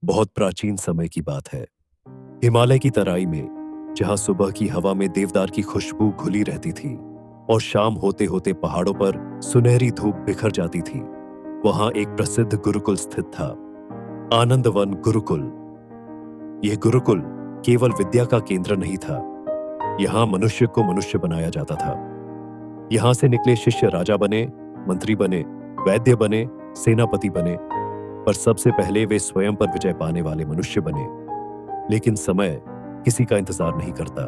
बहुत प्राचीन समय की बात है। हिमालय की तराई में, जहां सुबह की हवा में देवदार की खुशबू घुली रहती थी और शाम होते होते पहाड़ों पर सुनहरी धूप बिखर जाती थी, वहां एक प्रसिद्ध गुरुकुल स्थित था। आनंदवन गुरुकुल। यह गुरुकुल केवल विद्या का केंद्र नहीं था। यहां मनुष्य को मनुष्य बनाया जाता था। यहां से निकले शिष्य राजा बने, मंत्री बने, वैद्य बने, सेनापति बने, पर सबसे पहले वे स्वयं पर विजय पाने वाले मनुष्य बने। लेकिन समय किसी का इंतजार नहीं करता।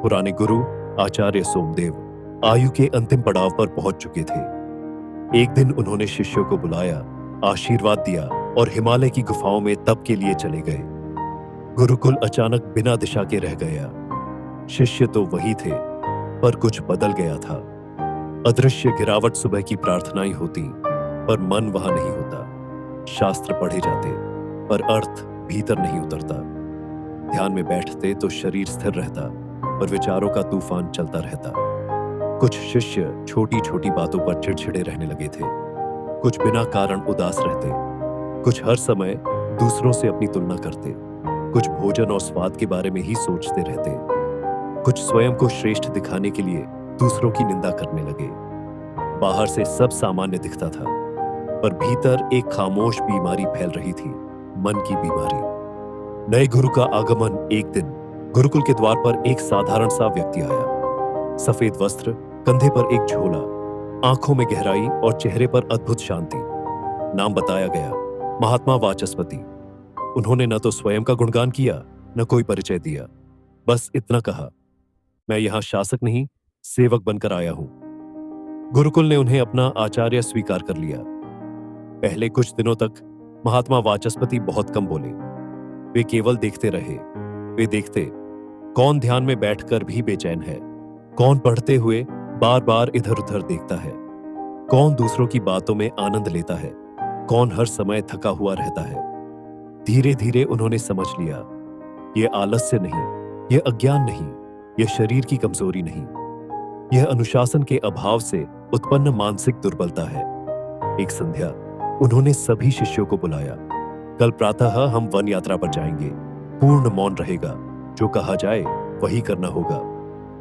पुराने गुरु आचार्य सोमदेव आयु के अंतिम पड़ाव पर पहुंच चुके थे। एक दिन उन्होंने शिष्यों को बुलाया, आशीर्वाद दिया और हिमालय की गुफाओं में तप के लिए चले गए। गुरुकुल अचानक बिना दिशा के रह गया। शिष्य तो वही थे, पर कुछ बदल गया था। अदृश्य गिरावट सुबह की प्रार्थनाएं होती, पर मन वहां नहीं होता। शास्त्र पढ़े जाते, पर अर्थ भीतर नहीं उतरता। ध्यान में बैठते तो शरीर स्थिर रहता, पर विचारों का तूफान चलता रहता। कुछ शिष्य छोटी छोटी बातों पर चिड़चिड़े रहने लगे थे, कुछ बिना कारण उदास रहते, कुछ हर समय दूसरों से अपनी तुलना करते, कुछ भोजन और स्वाद के बारे में ही सोचते रहते, कुछ स्वयं को श्रेष्ठ दिखाने के लिए दूसरों की निंदा करने लगे। बाहर से सब सामान्य दिखता था, पर भीतर एक खामोश बीमारी फैल रही थी, मन की बीमारी। नए गुरु का आगमन। एक दिन गुरुकुल के द्वार पर एक साधारण सा व्यक्ति आया। सफेद वस्त्र, कंधे पर एक झोला, आंखों में गहराई और चेहरे पर अद्भुत शांति। नाम बताया गया, महात्मा वाचस्पति। उन्होंने न तो स्वयं का गुणगान किया, न कोई परिचय दिया। बस इतना कहा, मैं यहां शासक नहीं, सेवक बनकर आया हूं। गुरुकुल ने उन्हें अपना आचार्य स्वीकार कर लिया। पहले कुछ दिनों तक महात्मा वाचस्पति बहुत कम बोले। वे केवल देखते रहे। वे देखते, कौन ध्यान में बैठकर भी बेचैन है, कौन पढ़ते हुए बार बार इधर उधर देखता है, कौन दूसरों की बातों में आनंद लेता है, कौन हर समय थका हुआ रहता है। धीरे धीरे उन्होंने समझ लिया, यह आलस्य नहीं, यह अज्ञान नहीं, यह शरीर की कमजोरी नहीं, यह अनुशासन के अभाव से उत्पन्न मानसिक दुर्बलता है। एक संध्या उन्होंने सभी शिष्यों को बुलाया। कल प्रातः हम वन यात्रा पर जाएंगे। पूर्ण मौन रहेगा, जो कहा जाए वही करना होगा।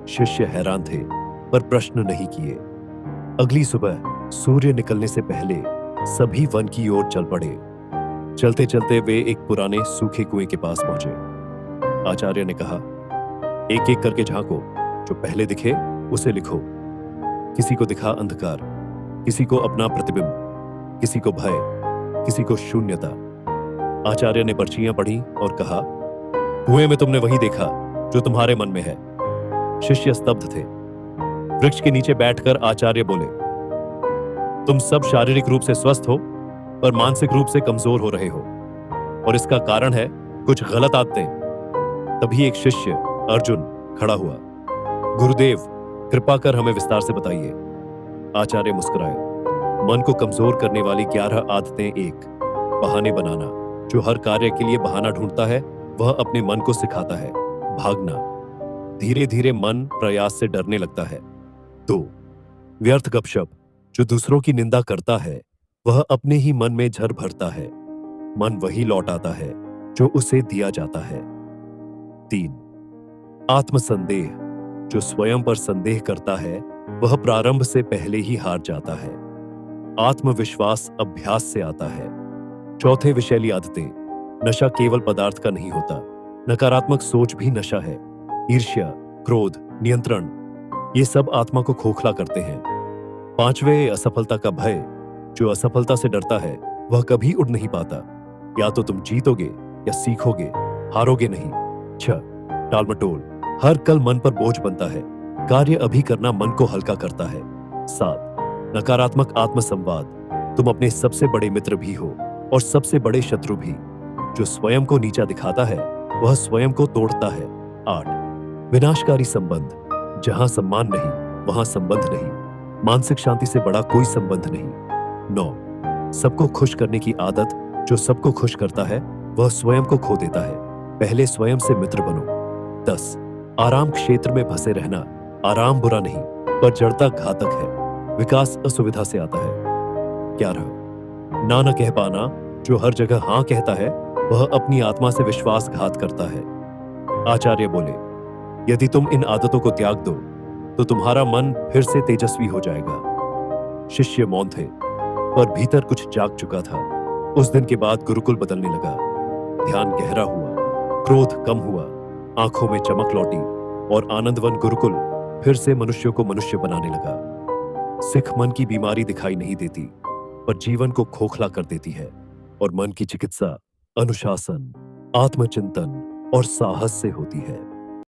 शिष्य हैरान थे, पर प्रश्न नहीं किए। अगली सुबह सूर्य निकलने से पहले सभी वन की ओर चल पड़े। चलते चलते वे एक पुराने सूखे कुएं के पास पहुंचे। आचार्य ने कहा, एक एक करके झांको, जो पहले दिखे उसे लिखो। किसी को दिखा अंधकार, किसी को अपना प्रतिबिंब, किसी को भय, किसी को शून्यता। आचार्य ने पर्चियां पढ़ी और कहा, कुएं में तुमने वही देखा जो तुम्हारे मन में है। शिष्य स्तब्ध थे। वृक्ष के नीचे बैठकर आचार्य बोले, तुम सब शारीरिक रूप से स्वस्थ हो, पर मानसिक रूप से कमजोर हो रहे हो, और इसका कारण है कुछ गलत आदतें। तभी एक शिष्य अर्जुन खड़ा हुआ। गुरुदेव, कृपा कर हमें विस्तार से बताइए। आचार्य मुस्कुराए। मन को कमजोर करने वाली 11 आदतें। 1, बहाने बनाना। जो हर कार्य के लिए बहाना ढूंढता है, वह अपने मन को सिखाता है भागना। धीरे धीरे मन प्रयास से डरने लगता है। 2, व्यर्थ गपशप। जो दूसरों की निंदा करता है, वह अपने ही मन में झर भरता है। मन वही लौट आता है जो उसे दिया जाता है। 3, आत्मसंदेह। जो स्वयं पर संदेह करता है, वह प्रारंभ से पहले ही हार जाता है। आत्मविश्वास अभ्यास से आता है। 4, विषैली आदतें। नशा केवल पदार्थ का नहीं होता, नकारात्मक सोच भी नशा है। ईर्ष्या, क्रोध, नियंत्रण, ये सब आत्मा को खोखला करते हैं। 5, असफलता का भय। जो असफलता से डरता है, वह कभी उड़ नहीं पाता। या तो तुम जीतोगे या सीखोगे, हारोगे नहीं। 6, टालमटोल। हर कल मन पर बोझ बनता है। कार्य अभी करना मन को हल्का करता है। 7, नकारात्मक आत्मसंवाद। तुम अपने सबसे बड़े मित्र भी हो और सबसे बड़े शत्रु भी। जो स्वयं को नीचा दिखाता है, वह स्वयं को तोड़ता है। 8, विनाशकारी संबंध। जहां सम्मान नहीं, वहां संबंध नहीं। मानसिक शांति से बड़ा कोई संबंध नहीं। 9, सबको खुश करने की आदत। जो सबको खुश करता है, वह स्वयं को खो देता है। पहले स्वयं से मित्र बनो। 10, आराम क्षेत्र में फंसे रहना। आराम बुरा नहीं, पर जड़ता घातक है। विकास असुविधा से आता है। 11, ना न कह पाना। जो हर जगह हां कहता है, वह अपनी आत्मा से विश्वासघात करता है। आचार्य बोले, यदि तुम इन आदतों को त्याग दो तो तुम्हारा मन फिर से तेजस्वी हो जाएगा। शिष्य मौन थे, पर भीतर कुछ जाग चुका था। उस दिन के बाद गुरुकुल बदलने लगा। ध्यान गहरा हुआ, क्रोध कम हुआ, आंखों में चमक लौटी और आनंदवन गुरुकुल फिर से मनुष्यों को मनुष्य बनाने लगा। सिख मन की बीमारी दिखाई नहीं देती, पर जीवन को खोखला कर देती है, और मन की चिकित्सा अनुशासन, आत्मचिंतन और साहस से होती है।